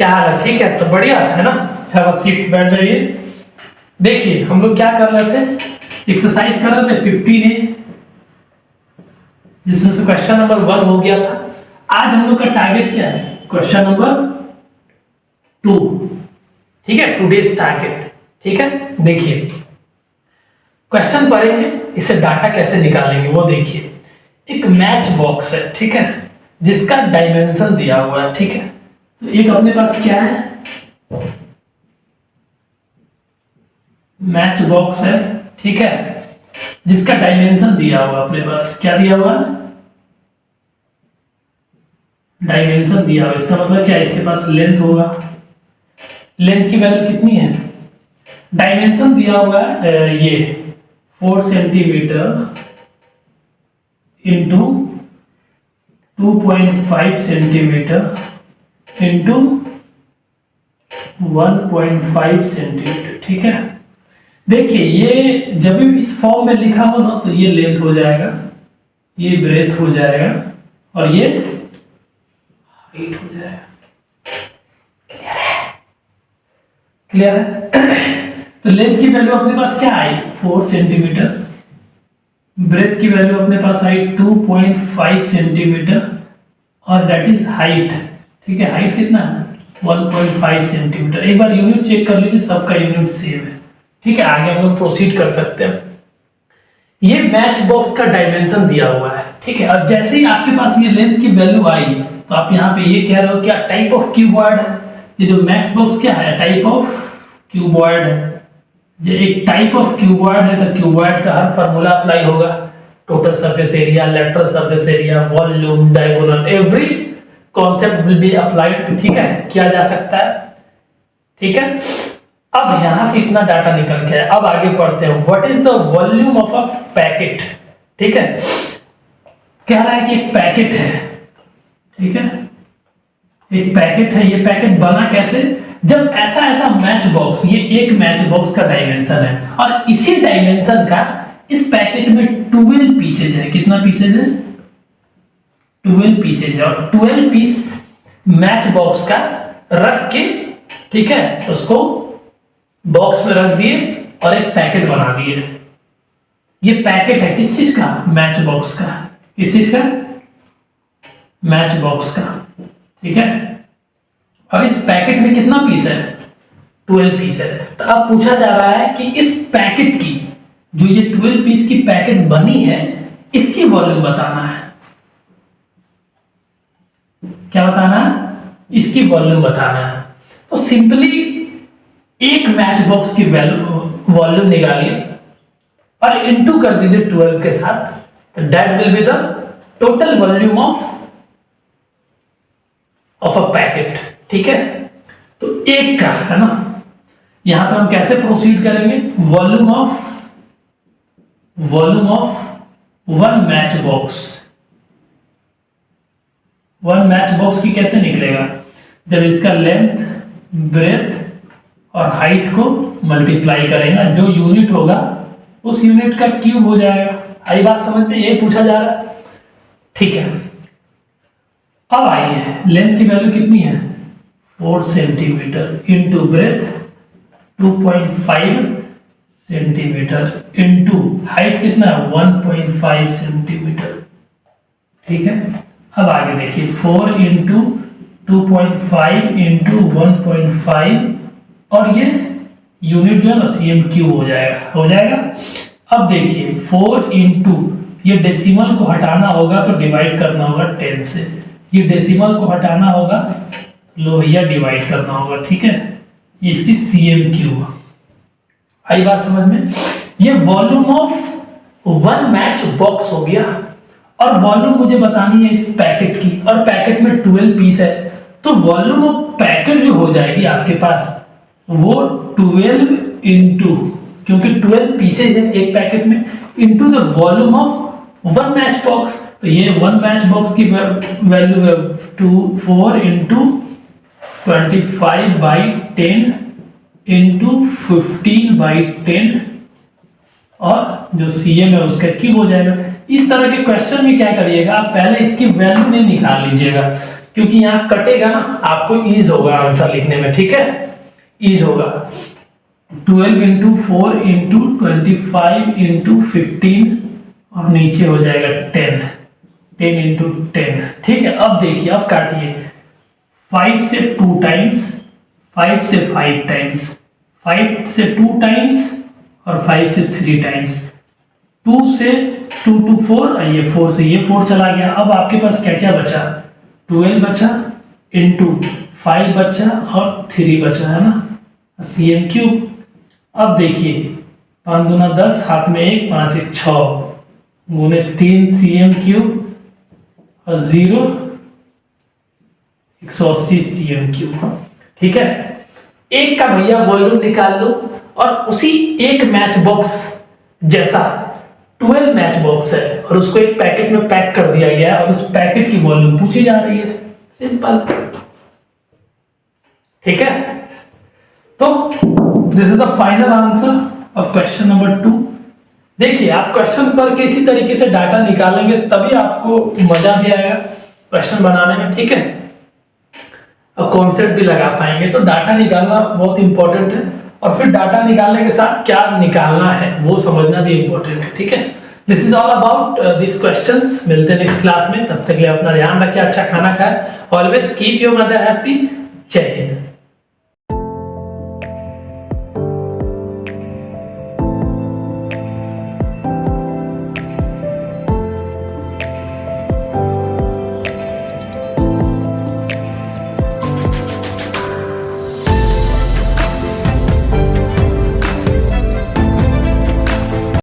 क्या हाल है? ठीक है, सब बढ़िया है ना? हैव अ सीट, बैठ जाइए। देखिए हम लोग क्या कर रहे थे, एक्सरसाइज कर रहे थे 15A, जिसमें से क्वेश्चन नंबर 1 हो गया था। आज हम लोग का टारगेट क्या है? Question number 2। ठीक है, टुडेज टारगेट। ठीक है, देखिए क्वेश्चन पढ़ेंगे, इससे डाटा कैसे निकालेंगे वो देखिए। एक मैच बॉक्स है, ठीक है, जिसका डायमेंशन दिया हुआ है। ठीक है, तो एक अपने पास क्या है, मैच बॉक्स है, ठीक है, जिसका डायमेंशन दिया हुआ अपने पास। क्या दिया हुआ? डायमेंशन दिया हुआ। इसका मतलब क्या है? इसके पास लेंथ होगा। लेंथ की वैल्यू कितनी है? डायमेंशन दिया हुआ है ये 4 centimetre into 2.5 centimetre into 1.5 centimetre. ठीक है, देखिए ये जब भी इस फॉर्म में लिखा हो ना, तो ये लेंथ हो जाएगा, ये ब्रेथ हो जाएगा और ये हाइट हो जाएगा। क्लियर है? क्लियर है? तो लेंथ की वैल्यू अपने पास क्या आई? 4 सेंटीमीटर। ब्रेथ की वैल्यू अपने पास आई 2.5 सेंटीमीटर और दैट इज हाइट। ठीक है, हाइट कितना है? 1.5 सेंटीमीटर। एक बार यूनिट चेक कर लीजिए, सबका यूनिट सेम है। ठीक है, आगे हम लोग प्रोसीड कर सकते हैं। ये मैच बॉक्स का डायमेंशन दिया हुआ है। ठीक है, और जैसे ही आपके पास ये लेंथ की वैल्यू आई, तो आप यहाँ पे ये कह रहे हो क्या टाइप ऑफ क्यूबॉइड है? ये जो मैच बॉक्स क्या है? टाइप ऑफ क्यूबॉइड है। ये एक टाइप ऑफ क्यूबॉइड है, तो क्यूबॉइड का हर फार्मूला अप्लाई होगा। Total surface area, lateral surface area, volume, diagonal, every concept will be applied. ठीक है, किया जा सकता है। ठीक है, अब यहां से इतना डाटा निकल के आया। अब आगे पढ़ते हैं, what is the volume of a packet. ठीक है, कह रहा है कि एक पैकेट है। ठीक है, एक पैकेट है। ये पैकेट बना कैसे? जब ऐसा ऐसा मैच बॉक्स, ये एक मैच बॉक्स का डायमेंशन है और इसी डायमेंशन का इस पैकेट में 12 पीसेज है। कितना पीसेज है? 12 पीसेज है। और 12 पीस मैच बॉक्स का रख के, ठीक है, उसको बॉक्स में रख दिए और एक पैकेट बना दिए। ये पैकेट है किस चीज का? मैच बॉक्स का। किस चीज का? मैच बॉक्स का। ठीक है, और इस पैकेट में कितना पीस है? 12 पीस है। तो अब पूछा जा रहा है कि इस पैकेट की, जो ये 12 पीस की पैकेट बनी है, इसकी वॉल्यूम बताना है। क्या बताना है? इसकी वॉल्यूम बताना है। तो सिंपली एक मैच बॉक्स की वॉल्यूम निकालिए और इनटू कर दीजिए 12 के साथ, तो that will be the total volume of a packet. ठीक है, तो एक का है ना, यहां पे हम कैसे प्रोसीड करेंगे? Volume of one match box. One match box की कैसे निकलेगा? जब इसका लेंथ, ब्रेथ और हाइट को मल्टीप्लाई करेंगे, जो यूनिट होगा उस यूनिट का क्यूब हो जाएगा। आई बात समझ में? ये पूछा जा रहा है। ठीक है, अब आइए, लेंथ की वैल्यू कितनी है? 4 centimetre into breadth 2.5 centimetre into height कितना है? 1.5 सेंटीमीटर। ठीक है, अब आगे देखिए, 4 इंटू 2.5 इंटू 1.5 और ये यूनिट जो है ना cm क्यूब हो जाएगा। हो जाएगा। अब देखिए 4 इंटू, ये डेसिमल को हटाना होगा तो डिवाइड करना होगा 10 से। ये डेसिमल को हटाना होगा, लो भैया डिवाइड करना होगा। ठीक है, ये इसकी cm क्यूब। आई बात समझ में? ये volume of one match box हो गया और वॉल्यूम मुझे बतानी है इस पैकेट की, और पैकेट में 12 पीस है, तो वॉल्यूम ऑफ पैकेट जो हो जाएगी आपके पास वो 12 इंटू, क्योंकि 12 पीसेज है एक पैकेट में, into the volume of one match box. तो ये वन मैच बॉक्स की वैल्यू है 4 इंटू 25/10 इंटू 15/10 और जो cm है उसका क्यूब हो जाएगा। इस तरह के क्वेश्चन में क्या करिएगा, आप पहले इसकी वैल्यू नहीं निकाल लीजिएगा, क्योंकि यहाँ कटेगा ना, आपको ईज होगा आंसर लिखने में, ठीक है, ईज होगा। 12 इंटू 4 इंटू 25 इंटू 15 और नीचे हो जाएगा 10, 10 इंटू 10, ठीक है। अब देखिए, अब काटिए, 5 से 2 टाइम्स, 5 से 5 टाइम्स, 5 से 2 टाइम्स और 5 से 3 टाइम्स, 2 से 2 to 4, ये 4 से ये 4 चला गया। अब आपके पास क्या क्या बचा, 12 बचा इंटू 5 बचा और 3 बचा, है ना, CM क्यूब। अब देखिए 5 दूना 10, हाथ में 1, 5 1 6 गुने 3 CM क्यूब और 0 180 CM क्यूब, ठीक है। एक का भैया वॉल्यूम निकाल लो और उसी एक मैच बॉक्स जैसा 12 मैच बॉक्स है और उसको एक पैकेट में पैक कर दिया गया है और उस पैकेट की वॉल्यूम पूछी जा रही है, सिंपल, ठीक है। तो this is the final answer of question number 2। देखिए, आप क्वेश्चन पर किसी तरीके से डाटा निकालेंगे तभी आपको मजा भी आएगा क्वेश्चन बनाने में, ठीक है, और कॉन्सेप्ट भी लगा पाएंगे। तो डाटा निकालना बहुत इंपॉर्टेंट है और फिर डाटा निकालने के साथ क्या निकालना है वो समझना भी इंपॉर्टेंट है, ठीक है। This is all about this questions. मिलते हैं नेक्स्ट क्लास में, तब तक के लिए अपना ध्यान रखें, अच्छा खाना खाएं, always keep your mother happy. जय हिंद।